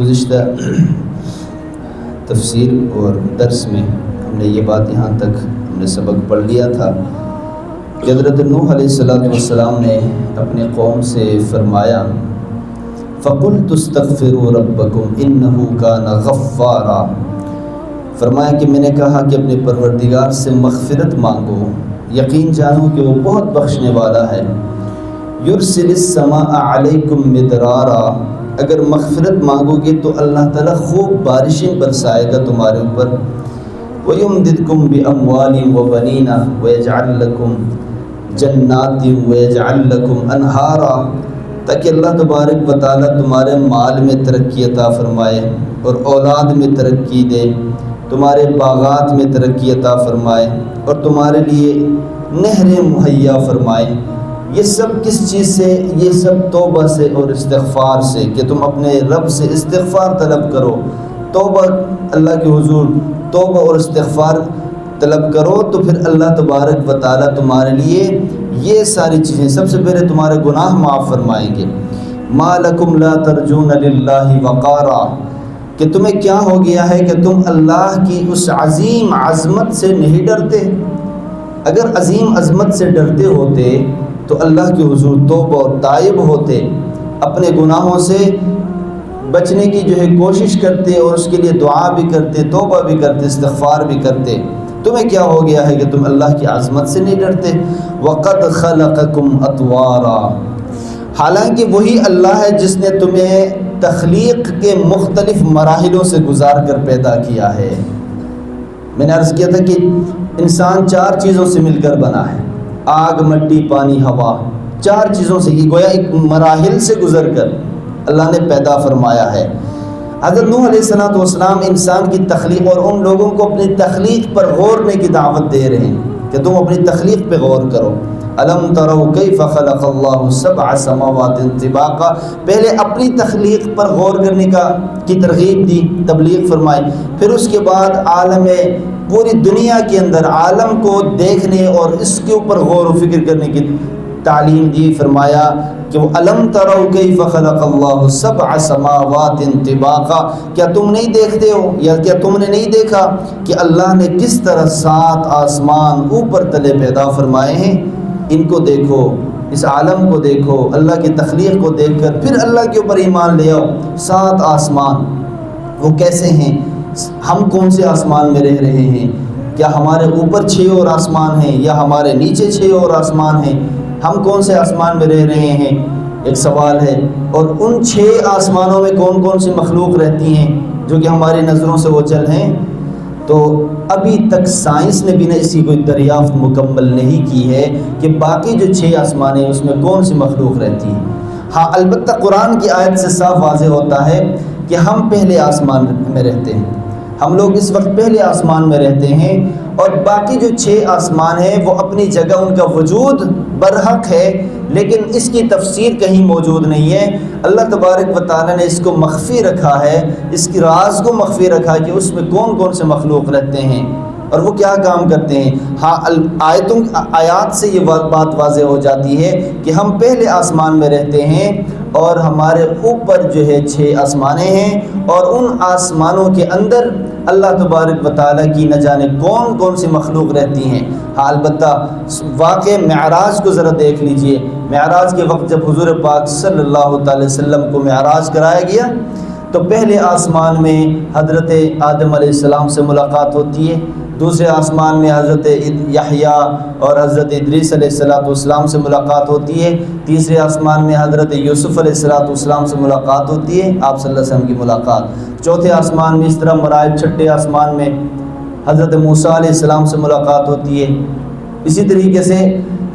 گزشتہ تفسیر اور درس میں ہم نے یہ بات یہاں تک ہم نے سبق پڑھ لیا تھا کہ حضرت نوح علیہ السلام نے اپنے قوم سے فرمایا فَقُلْتُ اسْتَغْفِرُوا رَبَّكُمْ إِنَّهُ كَانَ غَفَّارًا، فرمایا کہ میں نے کہا کہ اپنے پروردگار سے مغفرت مانگو، یقین جانو کہ وہ بہت بخشنے والا ہے۔ يُرْسِلِ السَّمَاءَ عَلَيْكُمْ مِدْرَارًا، اگر مغفرت مانگو گے تو اللہ تعالیٰ خوب بارشیں برسائے گا تمہارے اوپر۔ وَيُمْدِدْكُمْ بِأَمْوَالٍ وَبَنِينَ وَيَجْعَلْ لَكُمْ جَنَّاتٍ وَيَجْعَلْ لَكُمْ أَنْهَارًا، تاکہ اللہ تبارک و تعالیٰ تمہارے مال میں ترقی عطا فرمائے اور اولاد میں ترقی دے، تمہارے باغات میں ترقی عطا فرمائے اور تمہارے لیے نہریں مہیا فرمائے۔ یہ سب کس چیز سے؟ یہ سب توبہ سے اور استغفار سے، کہ تم اپنے رب سے استغفار طلب کرو، توبہ اللہ کے حضور توبہ اور استغفار طلب کرو، تو پھر اللہ تبارک و تعالیٰ تمہارے لیے یہ ساری چیزیں، سب سے پہلے تمہارے گناہ معاف فرمائیں گے۔ ما لکم لا ترجون للہ وقارا، کہ تمہیں کیا ہو گیا ہے کہ تم اللہ کی اس عظیم عظمت سے نہیں ڈرتے؟ اگر عظیم عظمت سے ڈرتے ہوتے تو اللہ کے حضور توبہ اور تائب ہوتے، اپنے گناہوں سے بچنے کی کوشش کرتے اور اس کے لیے دعا بھی کرتے، توبہ بھی کرتے، استغفار بھی کرتے۔ تمہیں کیا ہو گیا ہے کہ تم اللہ کی عظمت سے نہیں ڈرتے؟ وَقَدْ خَلَقَكُمْ أَطْوَارًا، حالانکہ وہی اللہ ہے جس نے تمہیں تخلیق کے مختلف مراحلوں سے گزار کر پیدا کیا ہے۔ میں نے عرض کیا تھا کہ انسان 4 چیزوں سے مل کر بنا ہے، آگ، مٹی، پانی، ہوا، 4 چیزوں سے، یہ گویا ایک مراحل سے گزر کر اللہ نے پیدا فرمایا ہے۔ حضرت نوح علیہ السلام انسان کی تخلیق اور ان لوگوں کو اپنی تخلیق پر غور کرنے کی دعوت دے رہے ہیں کہ تم اپنی تخلیق پہ غور کرو۔ الم تروا کیف خلق اللہ 7 سماوات طباقا، پہلے اپنی تخلیق پر غور کرنے کی ترغیب دی، تبلیغ فرمائی، پھر اس کے بعد عالم پوری دنیا کے اندر عالم کو دیکھنے اور اس کے اوپر غور و فکر کرنے کی تعلیم دی، فرمایا کہ وہ الم تروا کیف خلق اللہ 7 سماوات طباقا، کیا تم نہیں دیکھتے ہو یا کیا تم نے نہیں دیکھا کہ اللہ نے کس طرح 7 آسمان اوپر تلے پیدا فرمائے ہیں؟ ان کو دیکھو، اس عالم کو دیکھو، اللہ کی تخلیق کو دیکھ کر پھر اللہ کے اوپر ایمان لے آؤ۔ 7 آسمان وہ کیسے ہیں؟ ہم کون سے آسمان میں رہ رہے ہیں؟ کیا ہمارے اوپر 6 اور آسمان ہیں یا ہمارے نیچے 6 اور آسمان ہیں؟ ہم کون سے آسمان میں رہ رہے ہیں؟ ایک سوال ہے۔ اور ان 6 آسمانوں میں کون کون سی مخلوق رہتی ہیں جو کہ ہماری نظروں سے اوجھل ہیں؟ تو ابھی تک سائنس نے بھی نہ اسی کوئی دریافت مکمل نہیں کی ہے کہ باقی جو 6 آسمان ہیں اس میں کون سی مخلوق رہتی ہے۔ ہاں، البتہ قرآن کی آیت سے صاف واضح ہوتا ہے کہ ہم پہلے آسمان میں رہتے ہیں، ہم لوگ اس وقت پہلے آسمان میں رہتے ہیں، اور باقی جو 6 آسمان ہیں وہ اپنی جگہ ان کا وجود برحق ہے، لیکن اس کی تفسیر کہیں موجود نہیں ہے۔ اللہ تبارک و تعالیٰ نے اس کو مخفی رکھا ہے، اس کی راز کو مخفی رکھا ہے کہ اس میں کون کون سے مخلوق رہتے ہیں اور وہ کیا کام کرتے ہیں۔ ہاں، آیات سے یہ بات واضح ہو جاتی ہے کہ ہم پہلے آسمان میں رہتے ہیں اور ہمارے اوپر 6 آسمانیں ہیں، اور ان آسمانوں کے اندر اللہ تبارک و تعالیٰ کی نہ جانے کون کون سی مخلوق رہتی ہیں۔ ہاں، البتہ واقع معراج کو ذرا دیکھ لیجئے۔ معراج کے وقت جب حضور پاک صلی اللہ تعالی وسلم کو معراج کرایا گیا تو پہلے آسمان میں حضرت آدم علیہ السلام سے ملاقات ہوتی ہے، دوسرے آسمان میں حضرت یحییٰ اور حضرت ادریس علیہ السلام سے ملاقات ہوتی ہے، تیسرے آسمان میں حضرت یوسف علیہ السلام سے ملاقات ہوتی ہے، آپ صلی اللہ علیہ وسلم کی ملاقات، چوتھے آسمان میں اس طرح مراحل، چھٹے آسمان میں حضرت موسیٰ علیہ السلام سے ملاقات ہوتی ہے۔ اسی طریقے سے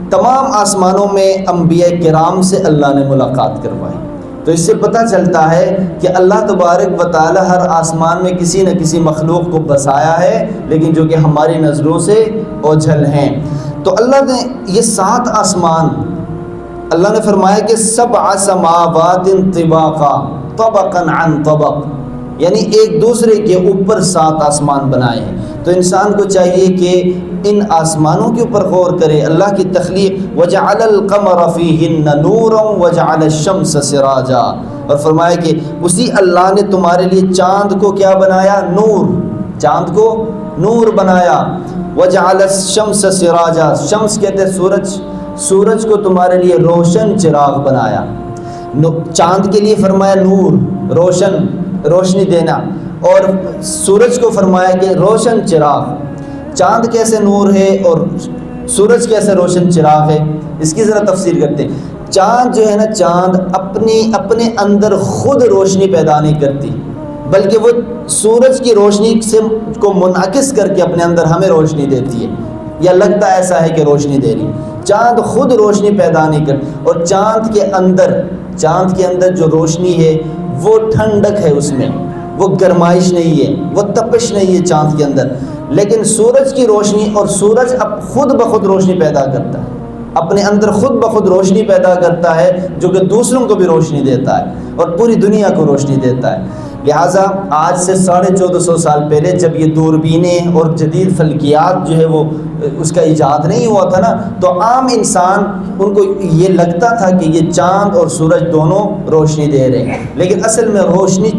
تمام آسمانوں میں انبیاء کرام سے اللہ نے ملاقات کروائی۔ تو اس سے پتہ چلتا ہے کہ اللہ تبارک و تعالی ہر آسمان میں کسی نہ کسی مخلوق کو بسایا ہے، لیکن جو کہ ہماری نظروں سے اوجھل ہیں۔ تو اللہ نے یہ 7 آسمان، اللہ نے فرمایا کہ 7 سماوات طباقا، طبقا عن طبق، یعنی ایک دوسرے کے اوپر 7 آسمان بنائے ہیں۔ تو انسان کو چاہیے کہ ان آسمانوں کے اوپر غور کرے، اللہ کی تخلیق۔ وَجَعَلَ الْقَمَرَ فِيهِنَّ نُورًا وَجَعَلَ الشَّمْسَ سِرَاجًا، اور فرمایا کہ اسی اللہ نے تمہارے لیے چاند کو کیا بنایا؟ نور، چاند کو نور بنایا۔ وجعل الشمس سراجا، شمس کہتے ہیں سورج، سورج کو تمہارے لیے روشن چراغ بنایا۔ چاند کے لیے فرمایا نور، روشنی دینا، اور سورج کو فرمایا کہ روشن چراغ۔ چاند کیسے نور ہے اور سورج کیسے روشن چراغ ہے، اس کی ذرا تفسیر کرتے ہیں۔ چاند جو ہے نا، چاند اپنے اندر خود روشنی پیدا نہیں کرتی، بلکہ وہ سورج کی روشنی سے کو منعکس کر کے اپنے اندر ہمیں روشنی دیتی ہے، یا لگتا ایسا ہے کہ روشنی دے رہی۔ چاند خود روشنی پیدا نہیں کرتی، اور چاند کے اندر جو روشنی ہے وہ ٹھنڈک ہے، اس میں وہ گرمائش نہیں ہے، وہ تپش نہیں ہے چاند کے اندر۔ لیکن سورج کی روشنی، اور سورج اب خود بخود روشنی پیدا کرتا ہے، اپنے اندر خود بخود روشنی پیدا کرتا ہے، جو کہ دوسروں کو بھی روشنی دیتا ہے اور پوری دنیا کو روشنی دیتا ہے۔ لہٰذا آج سے 1450 سال پہلے جب یہ دوربینیں اور جدید فلکیات جو ہے وہ اس کا ایجاد نہیں ہوا تھا نا، تو عام انسان ان کو یہ لگتا تھا کہ یہ چاند اور سورج دونوں روشنی دے رہے ہیں، لیکن اصل میں روشنی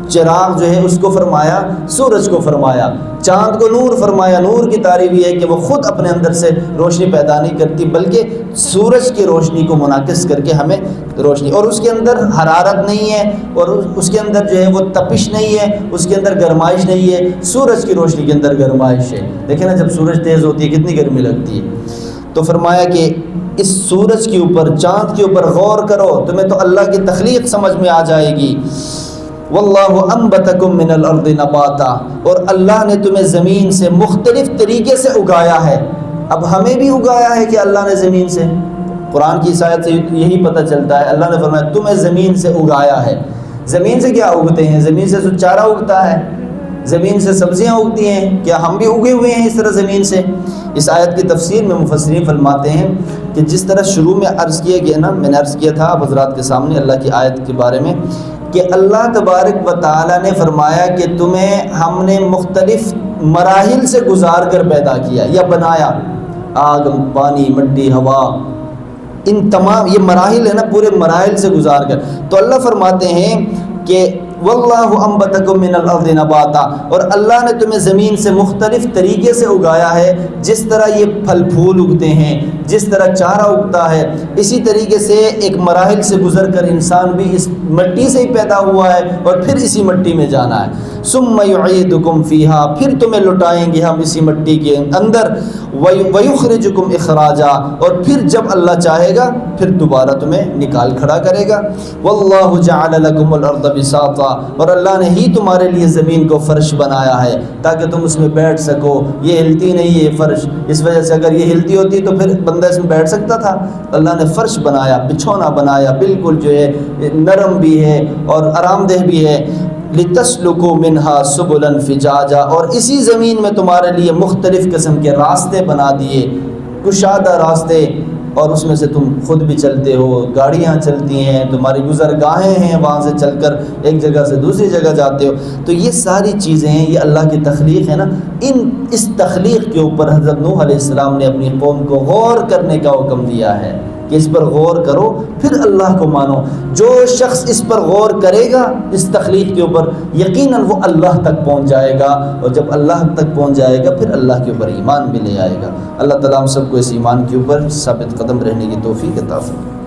چراغ جو ہے اس کو فرمایا سورج کو فرمایا، چاند کو نور فرمایا۔ نور کی تعریف یہ ہے کہ وہ خود اپنے اندر سے روشنی پیدا نہیں کرتی، بلکہ سورج کی روشنی کو منعکس کر کے ہمیں روشنی، اور اس کے اندر حرارت نہیں ہے، اور اس کے اندر جو ہے وہ تپش نہیں ہے، اس کے اندر گرمائش نہیں ہے۔ سورج کی روشنی کے اندر گرمائش ہے، دیکھیں نا جب سورج تیز ہوتی ہے کتنی گرمی لگتی ہے۔ تو فرمایا کہ اس سورج کے اوپر، چاند کے اوپر غور کرو، تمہیں تو اللہ کی تخلیق سمجھ میں آ جائے گی۔ واللہ انبتکم من الارض نباتا، اور اللہ نے تمہیں زمین سے مختلف طریقے سے اگایا ہے۔ اب ہمیں بھی اگایا ہے کہ اللہ نے زمین سے، قرآن کی اس آیت سے یہی پتہ چلتا ہے، اللہ نے فرمایا تمہیں زمین سے اگایا ہے۔ زمین سے کیا اگتے ہیں؟ زمین سے تو چارہ اگتا ہے، زمین سے سبزیاں اگتی ہیں، کیا ہم بھی اگے ہوئے ہیں اس طرح زمین سے؟ اس آیت کی تفسیر میں مفسرین فرماتے ہیں کہ جس طرح شروع میں عرض کیا گیا نا، میں نے عرض کیا تھا آپ حضرات کے سامنے اللہ کی آیت کے بارے میں، کہ اللہ تبارک و تعالیٰ نے فرمایا کہ تمہیں ہم نے مختلف مراحل سے گزار کر پیدا کیا یا بنایا، آگ، پانی، مٹی، ہوا، ان تمام یہ مراحل ہے نا، پورے مراحل سے گزار کر۔ تو اللہ فرماتے ہیں کہ واللہ انبتکم من الارض نباتا، اور اللہ نے تمہیں زمین سے مختلف طریقے سے اگایا ہے، جس طرح یہ پھل پھول اگتے ہیں، جس طرح چارہ اگتا ہے، اسی طریقے سے ایک مراحل سے گزر کر انسان بھی اس مٹی سے ہی پیدا ہوا ہے اور پھر اسی مٹی میں جانا ہے۔ ثم یعیدکم فیہا، پھر تمہیں لٹائیں گے ہم اسی مٹی کے اندر، ویخرجکم اخراجا، اور پھر جب اللہ چاہے گا پھر دوبارہ تمہیں نکال کھڑا کرے گا۔ واللہ جعل لکم الارض بساطا، اور اللہ نے ہی تمہارے لیے زمین کو فرش بنایا ہے تاکہ تم اس میں بیٹھ سکو۔ یہ ہلتی نہیں ہے فرش، اس وجہ سے اگر یہ ہلتی ہوتی تو پھر بندہ اس میں بیٹھ سکتا تھا؟ اللہ نے فرش بنایا، بچھونا بنایا، بالکل جو ہے نرم بھی ہے اور آرام دہ بھی ہے۔ لِتَسْلُكُوا مِنْهَا سُبُلًا فِجَاجًا، اور اسی زمین میں تمہارے لیے مختلف قسم کے راستے بنا دیے، کشادہ راستے، اور اس میں سے تم خود بھی چلتے ہو، گاڑیاں چلتی ہیں، تمہاری گزرگاہیں ہیں، وہاں سے چل کر ایک جگہ سے دوسری جگہ جاتے ہو۔ تو یہ ساری چیزیں ہیں، یہ اللہ کی تخلیق ہے نا۔ اس تخلیق کے اوپر حضرت نوح علیہ السلام نے اپنی قوم کو غور کرنے کا حکم دیا ہے کہ اس پر غور کرو پھر اللہ کو مانو۔ جو شخص اس پر غور کرے گا اس تخلیق کے اوپر، یقیناً وہ اللہ تک پہنچ جائے گا، اور جب اللہ تک پہنچ جائے گا پھر اللہ کے اوپر ایمان بھی لے آئے گا۔ اللہ تعالیٰ ہم سب کو اس ایمان کے اوپر ثابت قدم رہنے کی توفیق عطا فرمائے۔